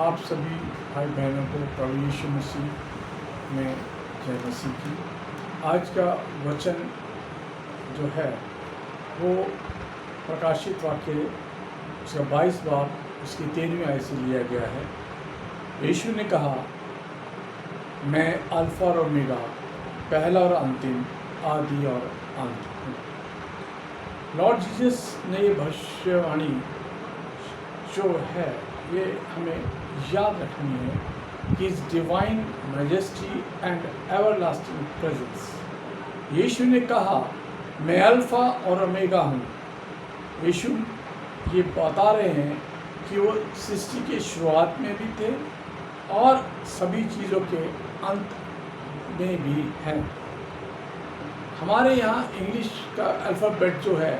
आप सभी भाई बहनों को प्रभु यीशु मसीह में जय मसीह की। आज का वचन जो है वो प्रकाशित वाक्य उसका 22 बाब उसकी 13वीं आयत से लिया गया है। यीशु ने कहा, मैं अल्फा और ओमेगा, पहला और अंतिम, आदि और अंत हूँ। लॉर्ड जीसस ने ये भविष्यवाणी जो है ये हमें याद रखनी है कि इस divine majesty and everlasting presence. Yeshu ने कहा, मैं अल्फा और ओमेगा हूँ। यीशु ये बता रहे हैं कि वो सृष्टि के शुरुआत में भी थे और सभी चीज़ों के अंत में भी हैं। हमारे यहाँ इंग्लिश का अल्फ़ाबेट जो है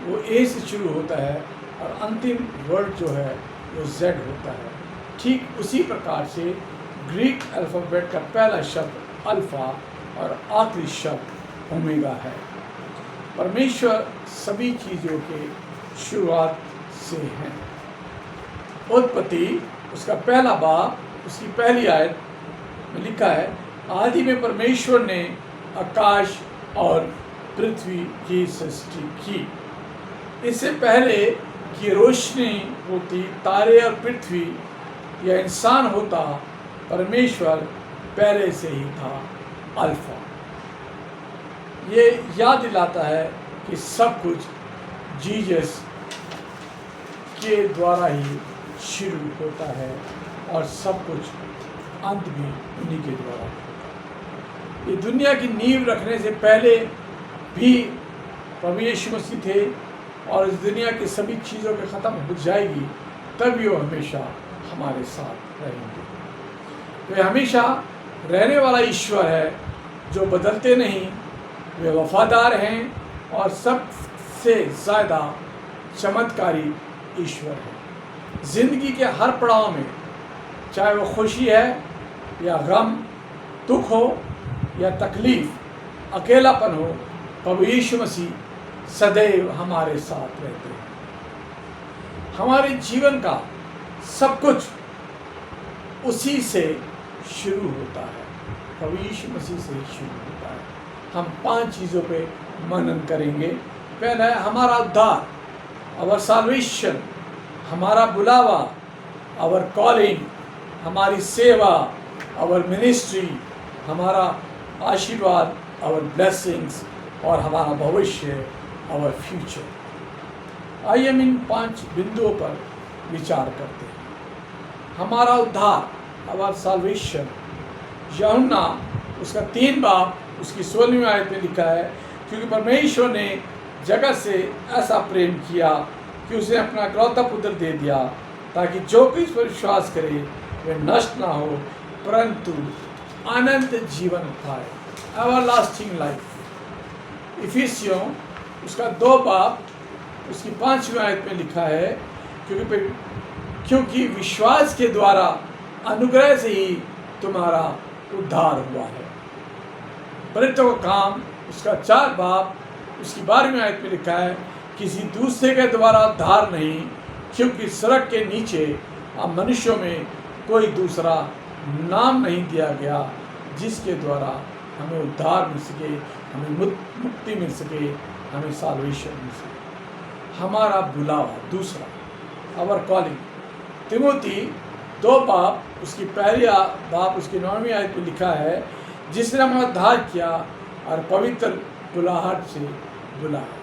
वो ए से शुरू होता है और अंतिम वर्ड जो है वो जेड होता है। ठीक उसी प्रकार से ग्रीक अल्फ़ाबेट का पहला शब्द अल्फ़ा और आखिरी शब्द ओमेगा है। परमेश्वर सभी चीज़ों के शुरुआत से हैं। उत्पत्ति उसका पहला बाब उसकी पहली आयत में लिखा है, आदि में परमेश्वर ने आकाश और पृथ्वी की सृष्टि की। इससे पहले कि रोशनी होती, तारे और पृथ्वी या इंसान होता, परमेश्वर पहले से ही था अल्फा। ये याद दिलाता है कि सब कुछ जीसस के द्वारा ही शुरू होता है और सब कुछ अंत भी उन्हीं के द्वारा होता है। ये दुनिया की नींव रखने से पहले भी प्रभु यीशु मसीह थे और इस दुनिया की सभी चीज़ों के ख़त्म हो जाएगी तभी वो हमेशा हमारे साथ रहेंगे। वे हमेशा रहने वाला ईश्वर है जो बदलते नहीं, वे वफादार हैं और सबसे ज़्यादा चमत्कारी ईश्वर है। ज़िंदगी के हर पड़ाव में, चाहे वो खुशी है या गम, दुख हो या तकलीफ़, अकेलापन हो, प्रभु यीशु मसीह सदैव हमारे साथ रहते हैं। हमारे जीवन का सब कुछ उसी से शुरू होता है, प्रभु यीशु मसीह से शुरू होता है। हम 5 चीज़ों पे मनन करेंगे। पहला है हमारा उद्धार, आवर साल्वेशन, हमारा बुलावा, आवर कॉलिंग, हमारी सेवा, आवर मिनिस्ट्री, हमारा आशीर्वाद, आवर ब्लेसिंग्स, और हमारा भविष्य, आवर फ्यूचर। आइए हम इन 5 बिंदुओं पर विचार करते हैं। हमारा उद्धार, आवर साल्वेशन, यूहन्ना उसका 3 बाब उसकी 16वीं आयत में लिखा है, क्योंकि परमेश्वर ने जगत से ऐसा प्रेम किया कि उसने अपना इकलौता पुत्र दे दिया, ताकि जो कोई इस पर विश्वास करे वह नष्ट ना हो परंतु अनंत जीवन पाए, एवरलास्टिंग लाइफ। इफिसियों उसका 2 बाब उसकी 5वीं आयत में लिखा है, क्योंकि विश्वास के द्वारा अनुग्रह से ही तुम्हारा उद्धार हुआ है। प्रेरितों का काम उसका 4 बाब उसकी 12वीं आयत में लिखा है, किसी दूसरे के द्वारा उद्धार नहीं, क्योंकि स्वर्ग के नीचे अब मनुष्यों में कोई दूसरा नाम नहीं दिया गया जिसके द्वारा हमें उद्धार मिल सके, हमें मुक्ति मिल सके, हमें साल्वेशन मिल सके। हमारा बुलावा दूसरा, आवर कॉलिंग। तिमोथी 2 बाब उसकी पहली बाब उसकी 9वीं आयत में लिखा है, जिसने हमारा उद्धार किया और पवित्र बुलाहट से बुलाया।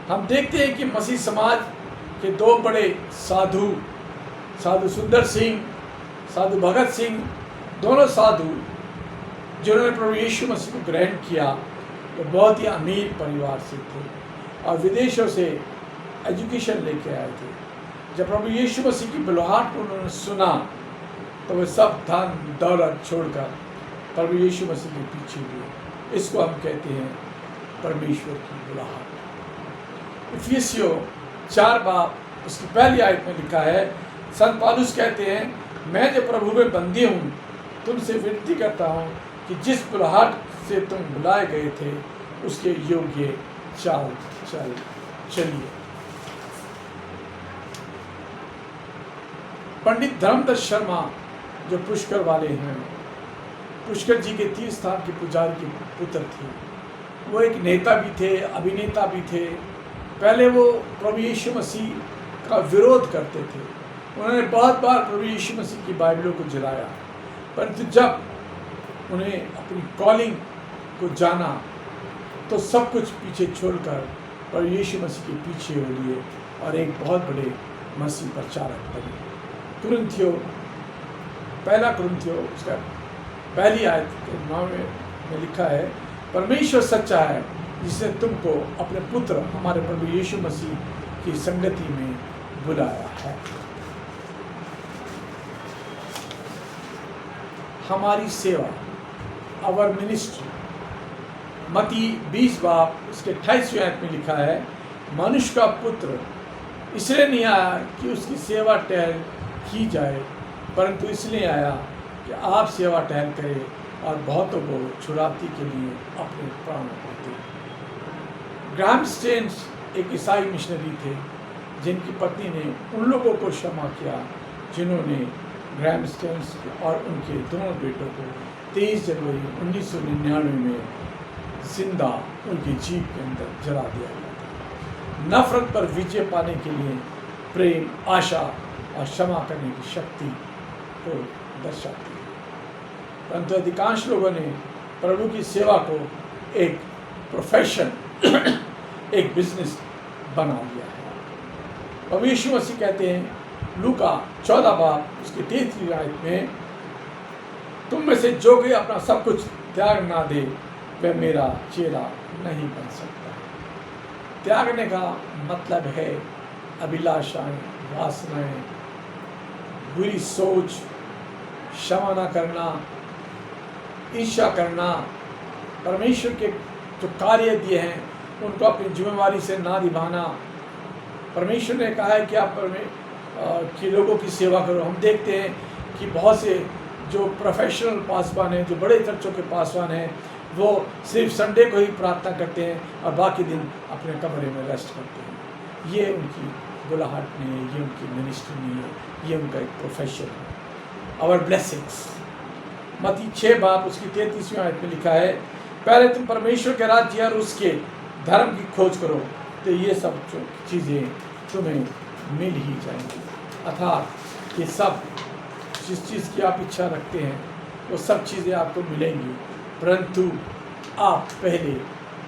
हम देखते हैं कि मसीह समाज के 2 बड़े साधु सुंदर सिंह, साधु भगत सिंह, दोनों साधु जिन्होंने प्रभु यीशु मसीह को ग्रहण किया, वो बहुत ही अमीर परिवार से थे और विदेशों से एजुकेशन लेके आए थे। जब प्रभु यीशु मसीह की बुलाहट को उन्होंने सुना तो वे सब धन दौलत छोड़कर प्रभु यीशु मसीह के पीछे हुए। इसको हम कहते हैं परमेश्वर की बुलाहट। इफिसियों 4 बाब उसकी पहली आयत में लिखा है, संत पौलुस कहते हैं, मैं जो प्रभु में बंदी हूँ तुमसे विनती करता हूँ कि जिस बुलाहट से तुम बुलाए गए थे उसके योग्य चलिए। पंडित धर्मदत्त शर्मा जो पुष्कर वाले हैं, पुष्कर जी के तीर्थ स्थान के पुजारी के पुत्र थे। वो एक नेता भी थे, अभिनेता भी थे। पहले वो प्रभु यीशु मसीह का विरोध करते थे। उन्होंने बहुत बार प्रभु यीशु मसीह की बाइबलों को जलाया, परंतु जब उन्हें अपनी कॉलिंग को जाना तो सब कुछ पीछे छोड़कर प्रभु यीशु मसीह के पीछे हो लिए और एक बहुत बड़े मसीह प्रचारक बने। कुरिन्थियों, पहला कुरिन्थियों उसका पहली आयत के 9 में लिखा है, परमेश्वर सच्चा है जिसने तुमको अपने पुत्र हमारे प्रभु यीशु मसीह की संगति में बुलाया है। हमारी सेवा, आवर मिनिस्ट्री, मत्ती 20 बाब उसके 28वें आयत में लिखा है, मनुष्य का पुत्र इसलिए नहीं आया कि उसकी सेवा टहल की जाए, परंतु इसलिए आया कि आप सेवा टहल करें और बहुतों को छुड़ाने के लिए अपने प्राण देते। ग्राहम स्टेन्स एक ईसाई मिशनरी थे जिनकी पत्नी ने उन लोगों को क्षमा किया जिन्होंने ग्राहम स्टेन्स और उनके दोनों बेटों को 23 जनवरी 1999 में जिंदा उनकी जीप के अंदर जला दिया गया था। नफरत पर विजय पाने के लिए प्रेम, आशा और क्षमा करने की शक्ति को दर्शाती है। परंतु अधिकांश लोगों ने प्रभु की सेवा को एक प्रोफेशन एक बिजनेस बना लिया है। प्रभु यीशु मसीह कहते हैं लूका 14 बाब उसके 33 आयत में, तुम में से जो कोई अपना सब कुछ त्याग ना दे वह मेरा चेला नहीं बन सकता। त्यागने का मतलब है अभिलाषाएं, वासनाएं, बुरी सोच, क्षमा ना करना, ईर्ष्या करना, परमेश्वर के जो कार्य दिए हैं उनको अपनी जिम्मेवारी से ना निभाना। परमेश्वर ने कहा है कि आप कि लोगों की सेवा करो। हम देखते हैं कि बहुत से जो प्रोफेशनल पासवान हैं, जो बड़े चर्चों के पासवान हैं, वो सिर्फ संडे को ही प्रार्थना करते हैं और बाकी दिन अपने कमरे में रेस्ट करते हैं। ये उनकी बुलाहट नहीं है, ये उनकी मिनिस्ट्री नहीं है, ये उनका एक प्रोफेशन है। आवर ब्लेसिंग्स, मत्ती 6 बाब उसकी 33वीं आयत में लिखा है, पहले तुम परमेश्वर के राज्य और उसके धर्म की खोज करो तो ये सब चीज़ें तुम्हें मिल ही जाएंगी। अर्थात ये सब जिस चीज़ की आप इच्छा रखते हैं वो सब चीज़ें आपको मिलेंगी, परंतु आप पहले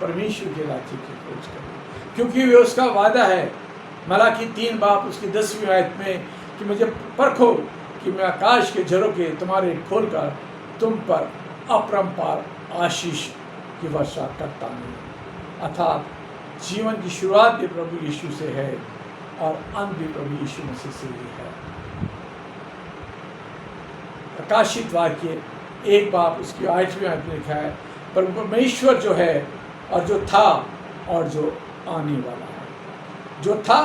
परमेश्वर के राज्य की खोज करें, क्योंकि वे उसका वादा है। मलाकी 3 बाब उसकी 10वीं आयत में कि मुझे परखो कि मैं आकाश के झरोखे तुम्हारे खोलकर तुम पर अपरंपार आशीष की वर्षा करता हूँ। अर्थात जीवन की शुरुआत भी प्रभु यीशु से है और अंत भी प्रभु यीशु मसीह से ही है। प्रकाशित वाक्य 1 बाब उसकी 8वीं आयत में लिखा है, परमेश्वर जो है और जो था और जो आने वाला है। जो था,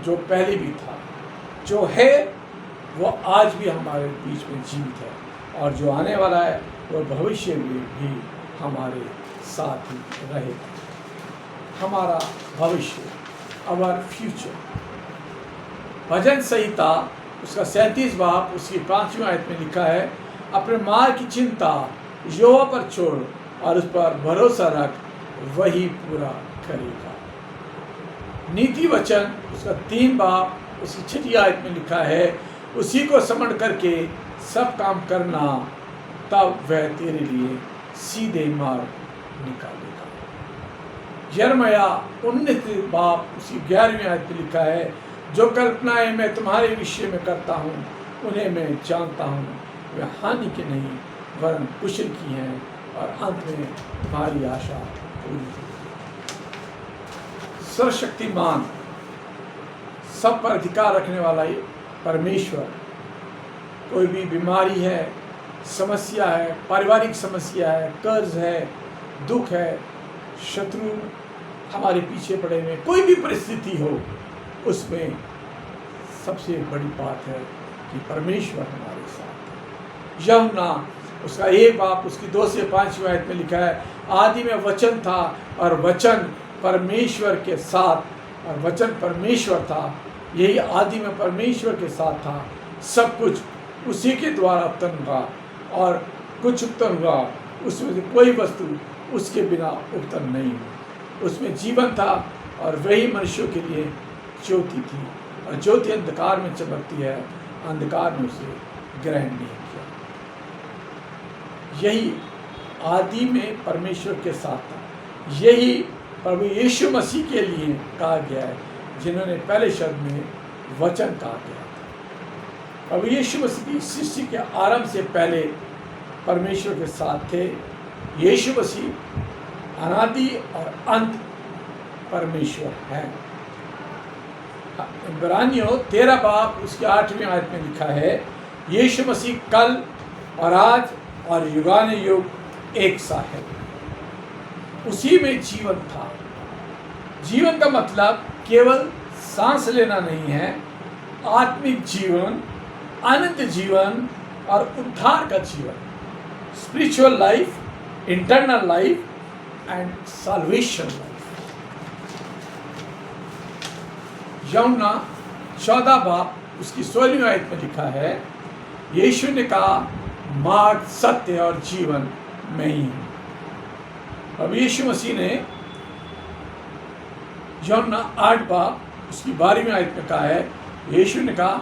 जो पहले भी था, जो है वो आज भी हमारे बीच में जीवित है, और जो आने वाला है वो भविष्य में भी हमारे साथ ही रहेगा। हमारा भविष्य, आवर फ्यूचर। भजन संहिता उसका 37 बाब उसकी 5वीं आयत में लिखा है, अपने मार्ग की चिंता यहोवा पर छोड़ और उस पर भरोसा रख, वही पूरा करेगा। नीति वचन उसका 3 बाब उसकी 6वीं आयत में लिखा है, उसी को समझ करके सब काम करना, तब वह तेरे लिए सीधे मार्ग निकालेगा। यिर्मयाह 19 बाब उसकी 11वीं आयत में लिखा है, जो कल्पनाएं मैं तुम्हारे विषय में करता हूँ उन्हें मैं जानता हूँ, वे हानि की नहीं वरन कुशल की हैं, और अंत में तुम्हारी आशा पूरी होगी। सर्वशक्तिमान, सब पर अधिकार रखने वाला ये परमेश्वर, कोई भी बीमारी है, समस्या है, पारिवारिक समस्या है, कर्ज है, दुख है, शत्रु हमारे पीछे पड़े हुए, कोई भी परिस्थिति हो, उसमें सबसे बड़ी बात है कि परमेश्वर हमारे साथ है। यूहन्ना उसका 1 बाब उसकी 2 से 5वीं आयत में लिखा है, आदि में वचन था और वचन परमेश्वर के साथ और वचन परमेश्वर था, यही आदि में परमेश्वर के साथ था, सब कुछ उसी के द्वारा उत्पन्न हुआ और कुछ उत्पन्न हुआ, उसमें से कोई वस्तु उसके बिना उत्पन्न नहीं हुई। उसमें जीवन था और वही मनुष्यों के लिए ज्योति थी, और ज्योति अंधकार में चमकती है, अंधकार में उसे ग्रहण नहीं किया। यही आदि में परमेश्वर के साथ था। यही प्रभु यीशु मसीह के लिए कहा गया है, जिन्होंने पहले शब्द में वचन कहा गया था। प्रभु यीशु मसीह की सृष्टि के आरंभ से पहले परमेश्वर के साथ थे। यीशु मसीह अनादि और अंत परमेश्वर है। इब्रानियों 13 बाब उसके 8वें आयत में लिखा है, यीशु मसीह कल और आज और युगान युग एक सा है। उसी में जीवन था। जीवन का मतलब केवल सांस लेना नहीं है, आत्मिक जीवन, अनंत जीवन और उद्धार का जीवन, spiritual life, internal life and salvation life. यूहन्ना 14 बाब उसकी 16वीं आयत में लिखा है, यीशु ने कहा, मार्ग, सत्य और जीवन मैं ही हूँ। अब यीशु मसीह ने यूहन्ना 8 बाब उसकी 12वीं आयत में कहा है, यीशु ने कहा,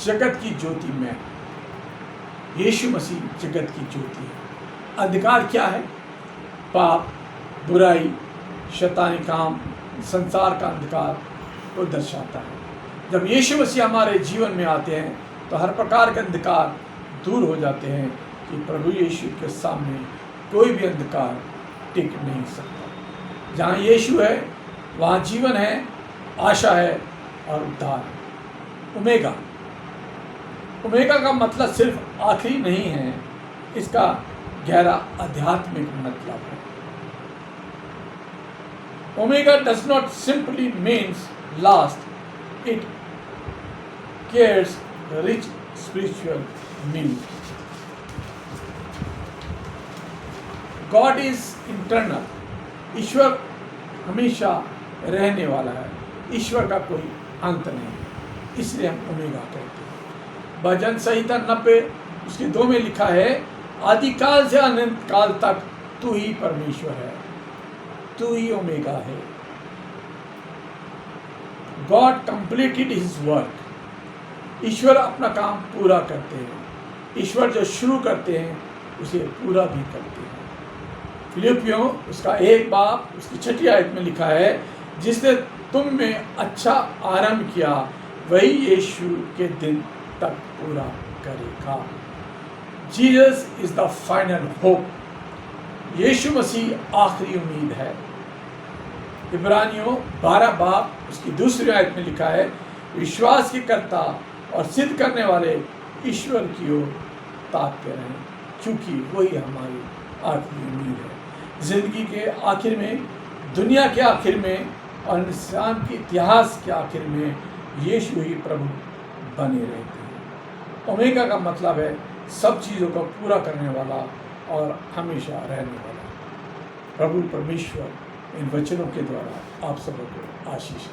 जगत की ज्योति मैं। यीशु मसीह जगत की ज्योति है। अंधकार क्या है? पाप, बुराई, शैतानी काम, संसार का अंधकार को दर्शाता है। जब यीशु मसीह हमारे जीवन में आते हैं तो हर प्रकार के अंधकार दूर हो जाते हैं कि प्रभु यीशु के सामने कोई भी अंधकार टिक नहीं सकता। जहाँ यीशु है वहाँ जीवन है, आशा है और उद्धार है। ओमेगा, ओमेगा का मतलब सिर्फ आखिरी नहीं है, इसका गहरा आध्यात्मिक मतलब है। Omega does not simply means last, it carries rich spiritual meaning. God is eternal. ईश्वर हमेशा रहने वाला है। ईश्वर का कोई अंत नहीं, इसलिए हम ओमेगा कहते हैं। भजन संहिता 90 उसके 2 में लिखा है, आदिकाल से अनंत काल तक तू ही परमेश्वर है, तू ही ओमेगा है। God completed his work. ईश्वर अपना काम पूरा करते हैं। ईश्वर जो शुरू करते हैं उसे पूरा भी करते हैं। फिलिपियों उसका 1 बाब उसकी 6वीं आयत में लिखा है, जिसने तुम में अच्छा आरंभ किया वही यीशु के दिन तक पूरा करेगा। Jesus is the final hope. Yeshu Masih आखिरी उम्मीद है। इब्रानियों 12 बाब उसकी 2री आयत में लिखा है, विश्वास के कर्ता और सिद्ध करने वाले ईश्वर की ओर ताकते रहें, क्योंकि वही हमारी आखिरी उम्मीद है। जिंदगी के आखिर में, दुनिया के आखिर में और इंसान के इतिहास के आखिर में यीशु ही प्रभु बने रहते हैं। ओमेगा का मतलब है सब चीज़ों को पूरा करने वाला और हमेशा रहने वाला। प्रभु परमेश्वर इन वचनों के द्वारा आप सबको आशीष